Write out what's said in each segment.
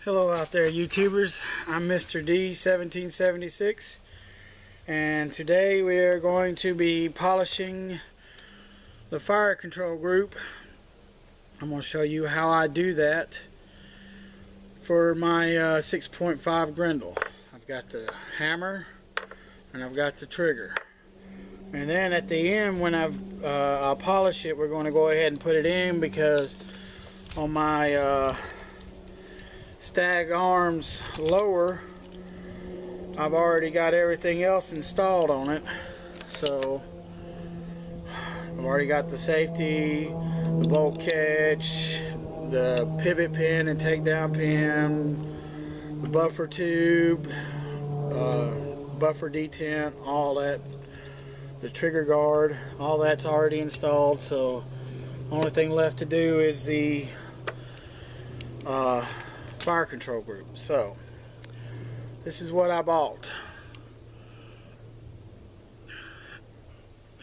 Hello out there, YouTubers. I'm Mr. D 1776, and today we are going to be polishing the fire control group. I'm going to show you how I do that for my 6.5 Grendel. I've got the hammer and I've got the trigger, and then at the end when I'll polish it, we're going to go ahead and put it in, because on my stag arms lower, I've already got everything else installed on it. So I've already got the safety, the bolt catch, the pivot pin and takedown pin, the buffer tube, buffer detent, all that, the trigger guard, all that's already installed. So only thing left to do is the fire control group. So this is what I bought.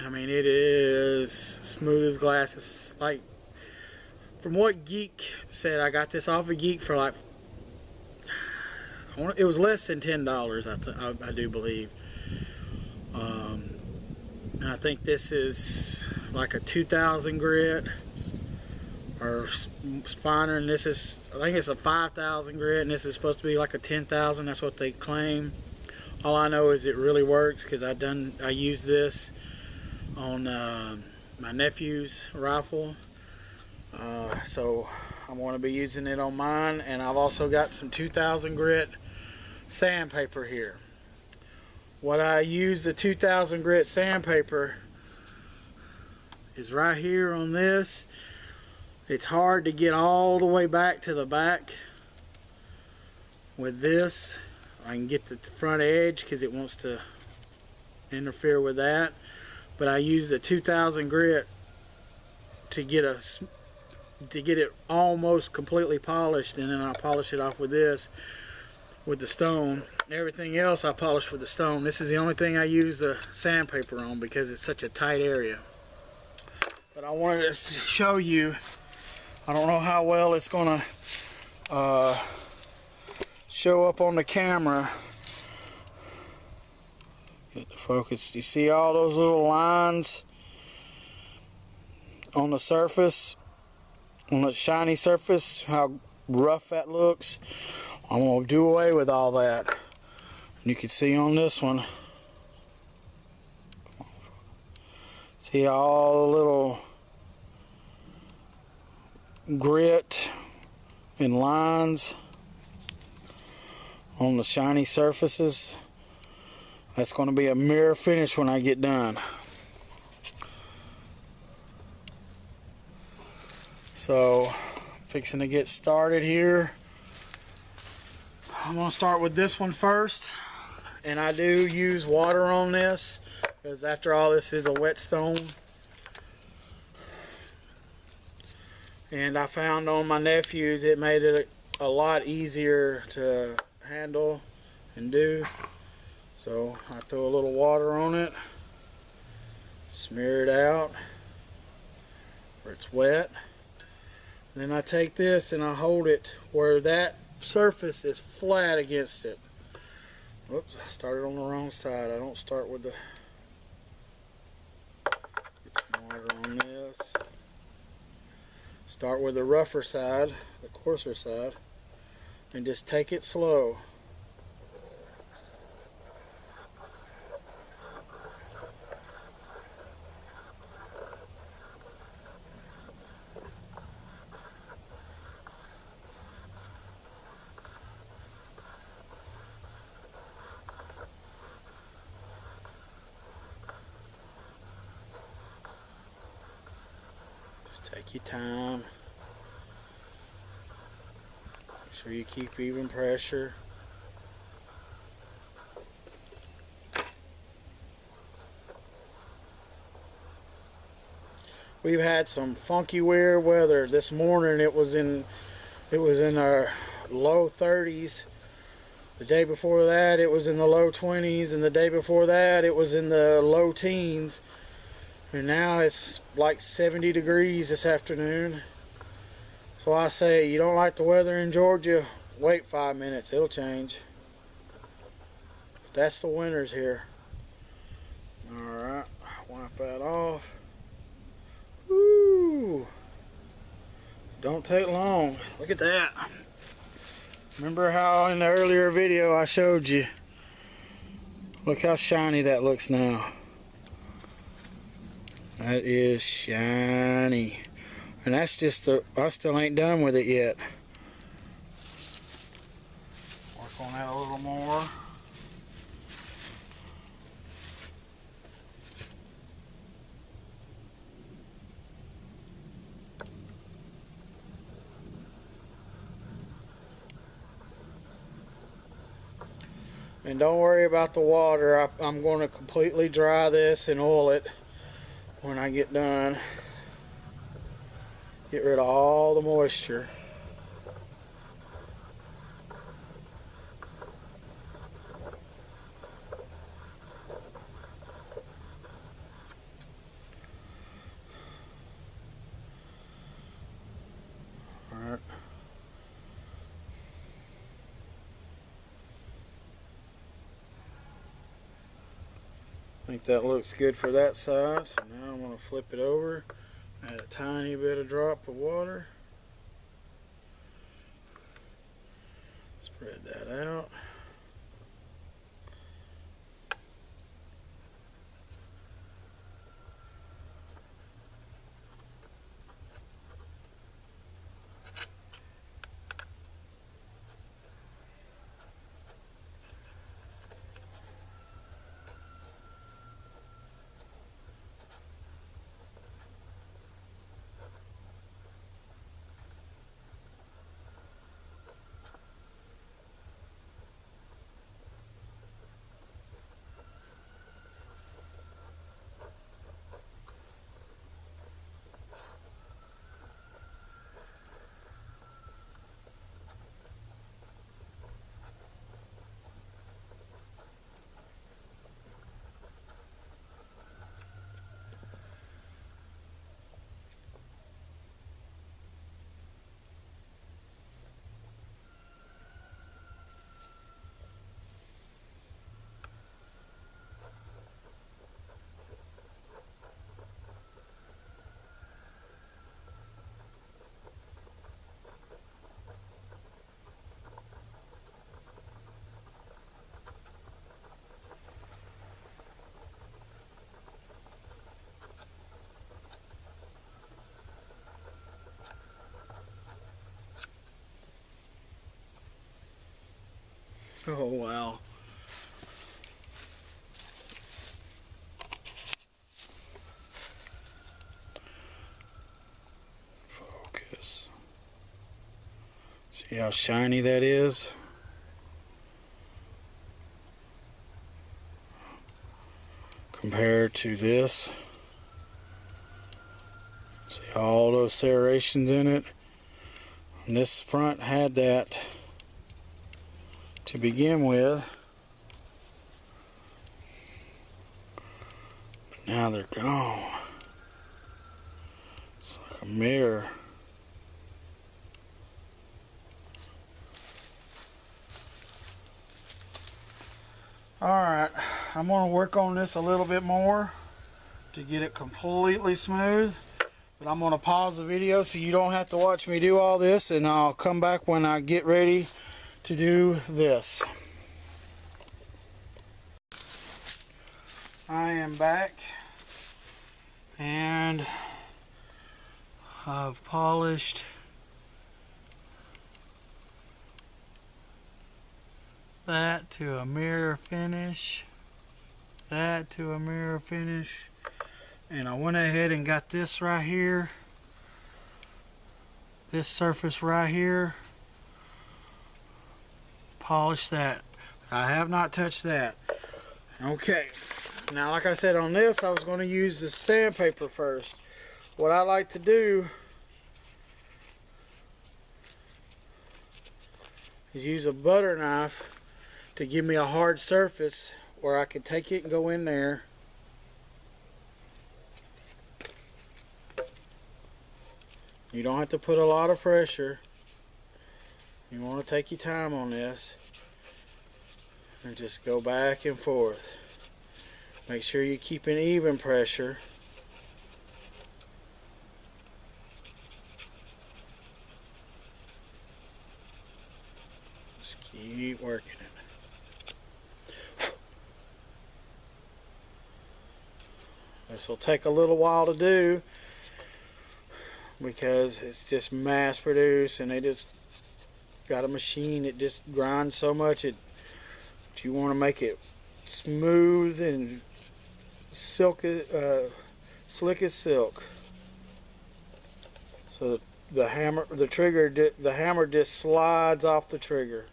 I mean, it is smooth as glass. It's like, from what Geek said, I got this off of Geek for like, it was less than $10, I do believe. And I think this is like a 2000 grit or finer, and this is, I think it's a 5,000 grit, and this is supposed to be like a 10,000. That's what they claim. All I know is it really works, because I used this on my nephew's rifle, so I'm going to be using it on mine. And I've also got some 2000 grit sandpaper here. What I use the 2000 grit sandpaper is right here on this. It's hard to get all the way back to the back with this. I can get the front edge because it wants to interfere with that, but I use the 2000 grit to get it almost completely polished, and then I polish it off with this, with the stone. Everything else I polish with the stone. This is the only thing I use the sandpaper on, because it's such a tight area. But I wanted to show you, I don't know how well it's gonna show up on the camera. Get the focus. You see all those little lines on the surface, on the shiny surface, how rough that looks? I'm gonna do away with all that. And you can see on this one, see all the little grit and lines on the shiny surfaces. That's going to be a mirror finish when I get done. So fixing to get started here. I'm going to start with this one first, and I do use water on this, because after all, this is a whetstone. And I found on my nephews it made it a lot easier to handle and do. So I throw a little water on it, smear it out where it's wet. Then I take this and I hold it where that surface is flat against it. Whoops, I started on the wrong side. I don't start with the, get some water on this. Start with the rougher side, the coarser side, and just take it slow. Take your time. Make sure you keep even pressure. We've had some funky weird weather. This morning it was in our low 30s. The day before that it was in the low 20s, and the day before that it was in the low teens. And now it's like 70 degrees this afternoon. So I say, you don't like the weather in Georgia? wait 5 minutes, it'll change. But that's the winners here. Alright, wipe that off. Woo! Don't take long. Look at that. Remember how in the earlier video I showed you? Look how shiny that looks now. That is shiny. And that's just I still ain't done with it yet. Work on that a little more. And don't worry about the water. I'm going to completely dry this and oil it when I get done. Get rid of all the moisture. All right. I think that looks good for that side. So now I'm going to flip it over. Add a tiny bit of drop of water. Spread that out. Oh wow. Focus. See how shiny that is? Compared to this. See all those serrations in it? And this front had that to begin with. But now they're gone. It's like a mirror. Alright, I'm going to work on this a little bit more to get it completely smooth. But I'm going to pause the video so you don't have to watch me do all this, and I'll come back when I get ready to do this. I am back and I've polished that to a mirror finish, that to a mirror finish, and I went ahead and got this right here, this surface right here, polished that. I have not touched that. Okay, now like I said on this, I was going to use the sandpaper first. What I like to do is use a butter knife to give me a hard surface where I can take it and go in there you don't have to put a lot of pressure, You want to take your time on this and just go back and forth. Make sure you keep an even pressure. Just keep working it. This will take a little while to do because it's just mass produced, and they just got a machine that just grinds so much that you want to make it smooth and slick as silk. So the hammer just slides off the trigger.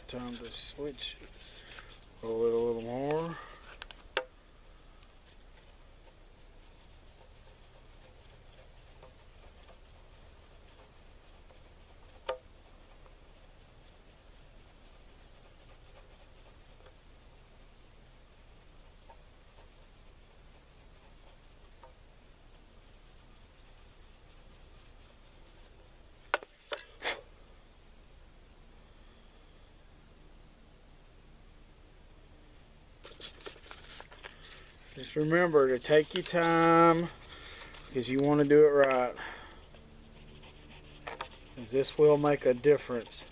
Time to switch, roll it a little more. Just remember to take your time because you want to do it right. Because this will make a difference.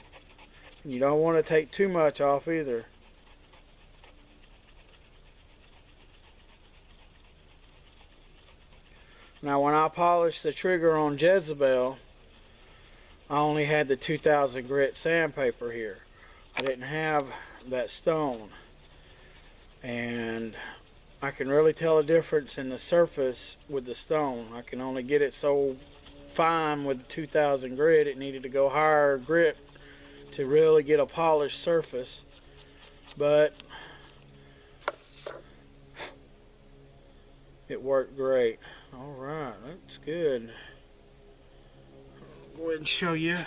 You don't want to take too much off either. Now when I polished the trigger on Jezebel, I only had the 2000 grit sandpaper here. I didn't have that stone. And I can really tell a difference in the surface with the stone. I can only get it so fine with 2000 grit. It needed to go higher grit to really get a polished surface. But it worked great. Alright, that's good. I'll go ahead and show you.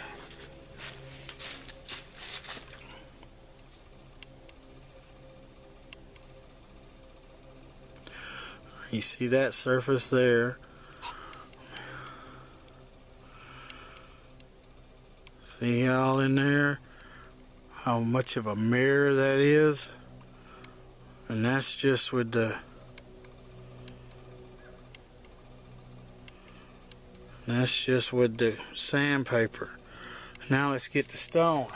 You see that surface there? See all in there? How much of a mirror that is? And that's just with the sandpaper. Now let's get the stone.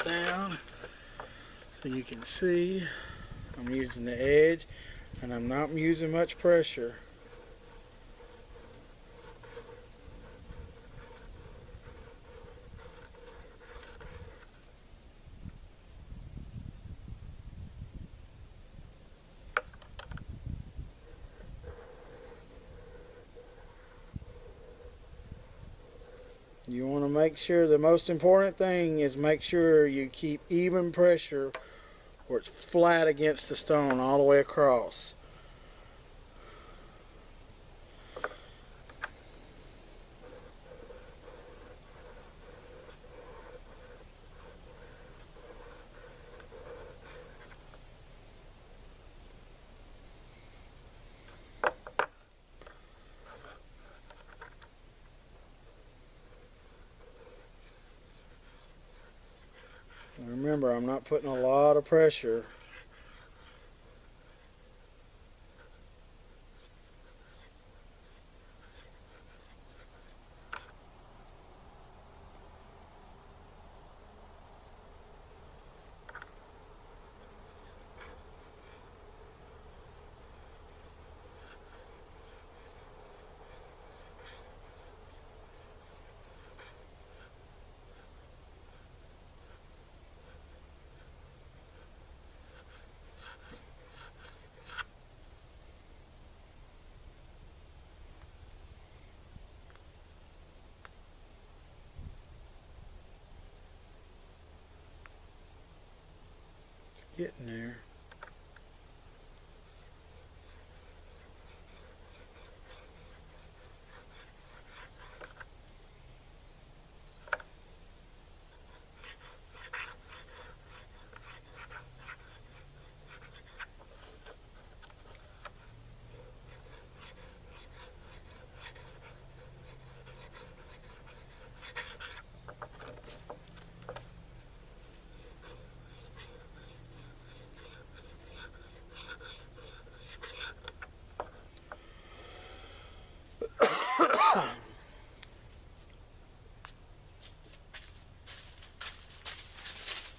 Down so you can see I'm using the edge and I'm not using much pressure. You want to make sure, the most important thing is make sure you keep even pressure where it's flat against the stone all the way across. Remember, I'm not putting a lot of pressure. getting there.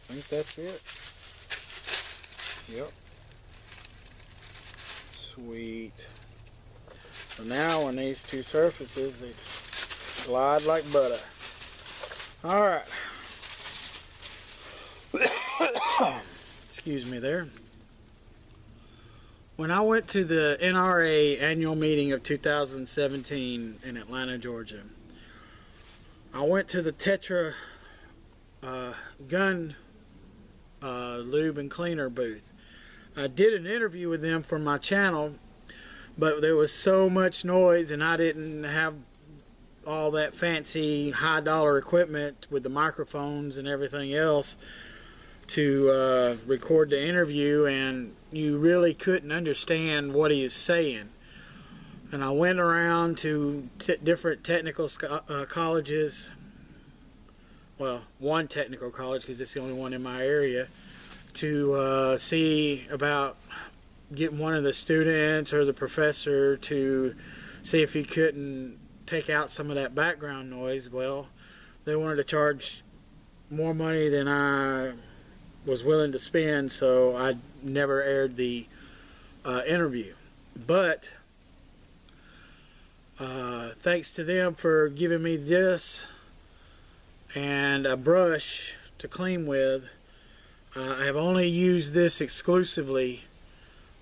I think that's it. Yep. Sweet. So now on these two surfaces, they glide like butter. Alright. Excuse me there. When I went to the NRA annual meeting of 2017 in Atlanta, Georgia, I went to the Tetra gun lube and cleaner booth. I did an interview with them for my channel, but there was so much noise and I didn't have all that fancy high dollar equipment with the microphones and everything else to record the interview, and you really couldn't understand what he was saying. And I went around to different technical colleges, well, one technical college because it's the only one in my area, to see about getting one of the students or the professor to see if he couldn't take out some of that background noise. Well, they wanted to charge more money than I was willing to spend, so I never aired the interview. But thanks to them for giving me this and a brush to clean with, I have only used this exclusively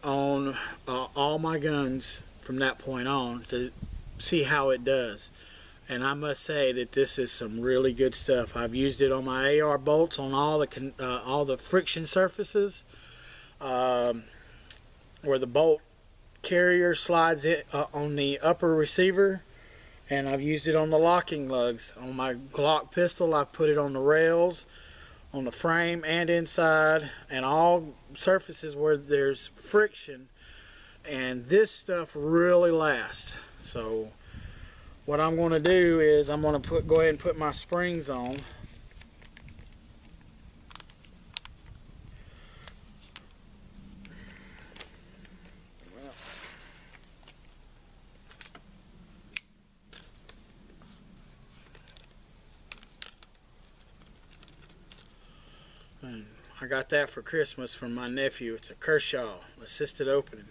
on all my guns from that point on to see how it does. And I must say that this is some really good stuff. I've used it on my AR bolts on all the friction surfaces where the bolt carrier slides it on the upper receiver, and I've used it on the locking lugs. On my Glock pistol, I've put it on the rails, on the frame and inside, and all surfaces where there's friction. And this stuff really lasts. So what I'm going to do is I'm going to go ahead and put my springs on. And I got that for Christmas from my nephew. It's a Kershaw assisted opening.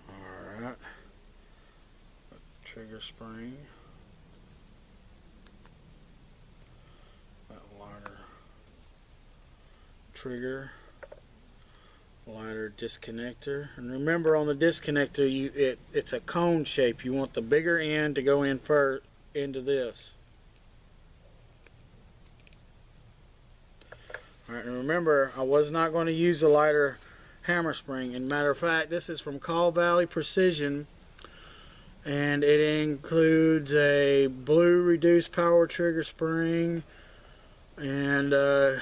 Alright. Trigger spring. That lighter trigger. Lighter disconnector, and remember on the disconnector it's a cone shape. You want the bigger end to go in first into this. Alright, and remember I was not going to use the lighter hammer spring. And matter of fact, this is from Call Valley Precision, and it includes a blue reduced power trigger spring and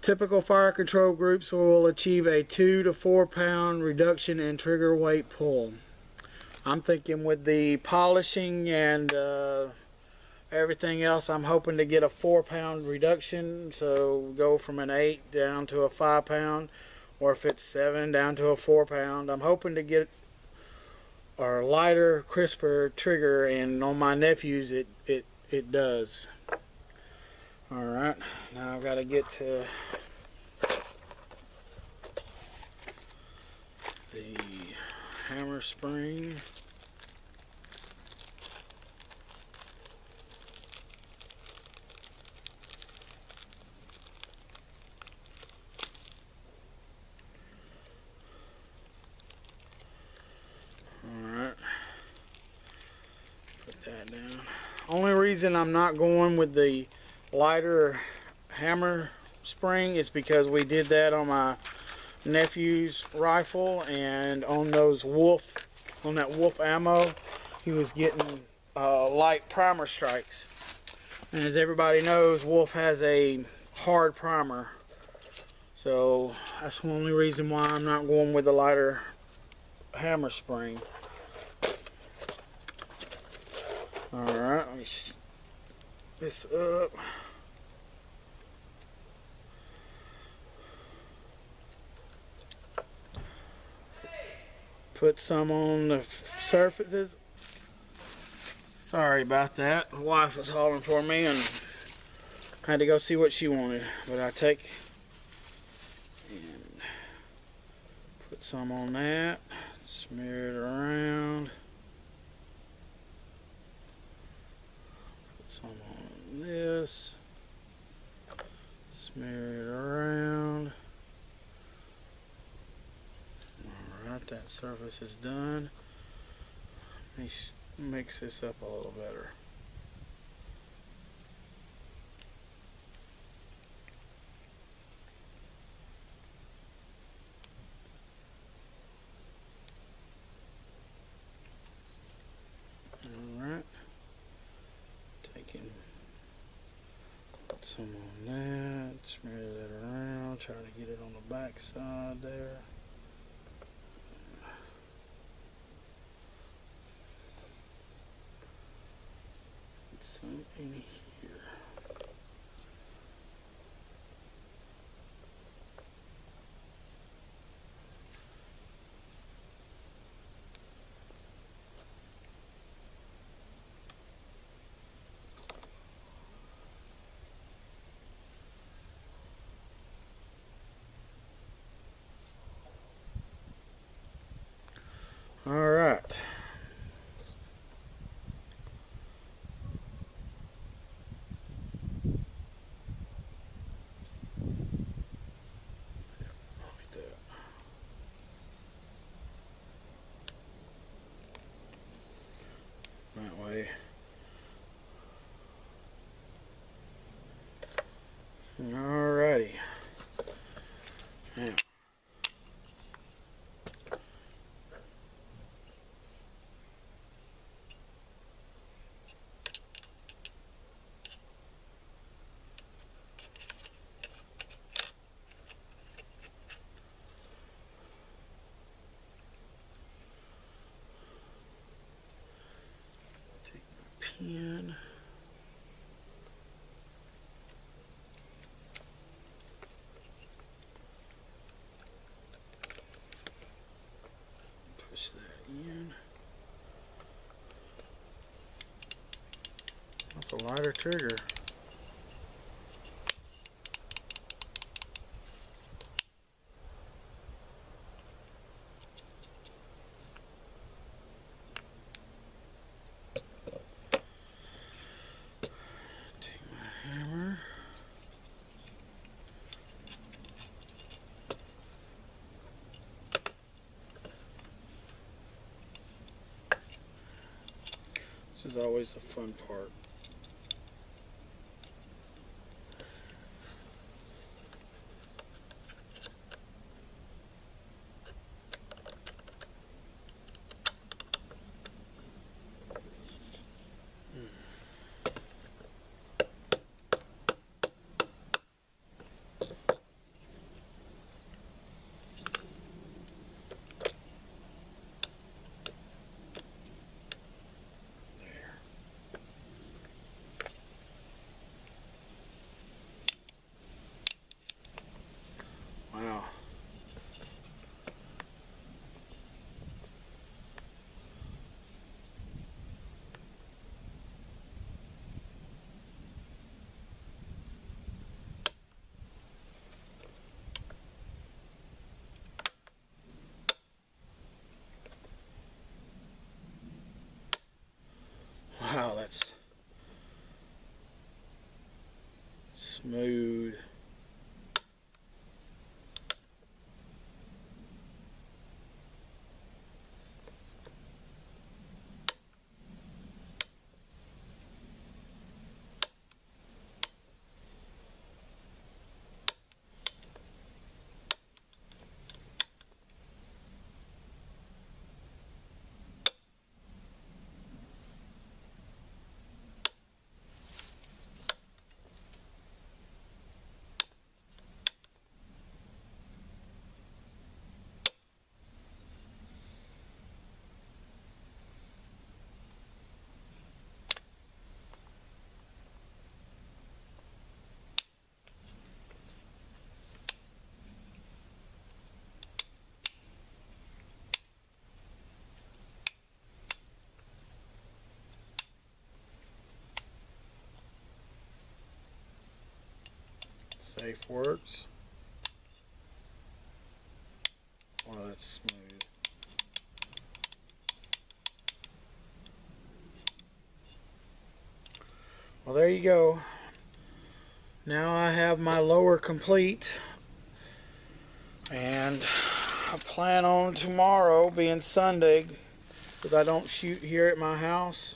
typical fire control groups will achieve a 2 to 4 pound reduction in trigger weight pull. I'm thinking with the polishing and everything else, I'm hoping to get a 4 pound reduction, so go from an 8 down to a 5 pound, or if it's 7 down to a 4 pound. I'm hoping to get a lighter, crisper trigger, and on my nephews it does. Alright, now I've got to get to the hammer spring. reason I'm not going with the lighter hammer spring is because we did that on my nephew's rifle, and on that wolf ammo, he was getting light primer strikes. And as everybody knows, wolf has a hard primer. So that's the only reason why I'm not going with the lighter hammer spring. Alright, let me set this up. Put some on the surfaces. Sorry about that. The wife was hollering for me and I had to go see what she wanted. But I take and put some on that. Smear it around. Put some on this. Smear it around. Alright, that surface is done. Let me mix this up a little better. Alright. Put some on that. Smear that around. Try to get it on the back side there. Some in here. All right. That way. Alrighty. Now. Take my pen. Push that in. That's a lighter trigger. Take my hammer. This is always the fun part. Wow. Wow, that's smooth. Safe works. Well, that's smooth. Well, there you go. Now I have my lower complete, and I plan on tomorrow, being Sunday, because I don't shoot here at my house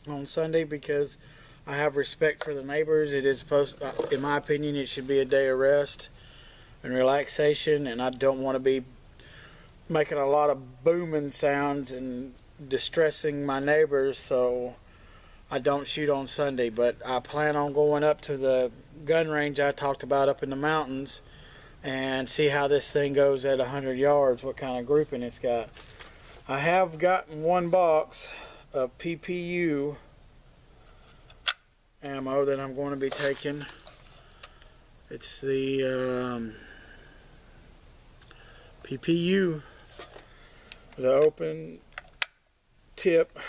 on Sunday because I have respect for the neighbors. It is supposed, in my opinion, it should be a day of rest and relaxation, and I don't want to be making a lot of booming sounds and distressing my neighbors, so I don't shoot on Sunday. But I plan on going up to the gun range I talked about up in the mountains and see how this thing goes at 100 yards, what kind of grouping it's got. I have gotten one box of PPU ammo that I'm going to be taking. It's the PPU, the open tip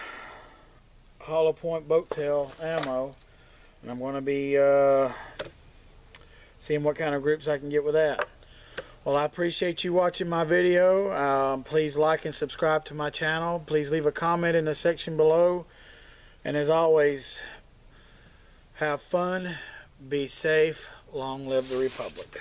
hollow point boat tail ammo, and I'm going to be seeing what kind of groups I can get with that. Well, I appreciate you watching my video. Please like and subscribe to my channel. Please leave a comment in the section below, and as always, have fun, be safe, long live the Republic.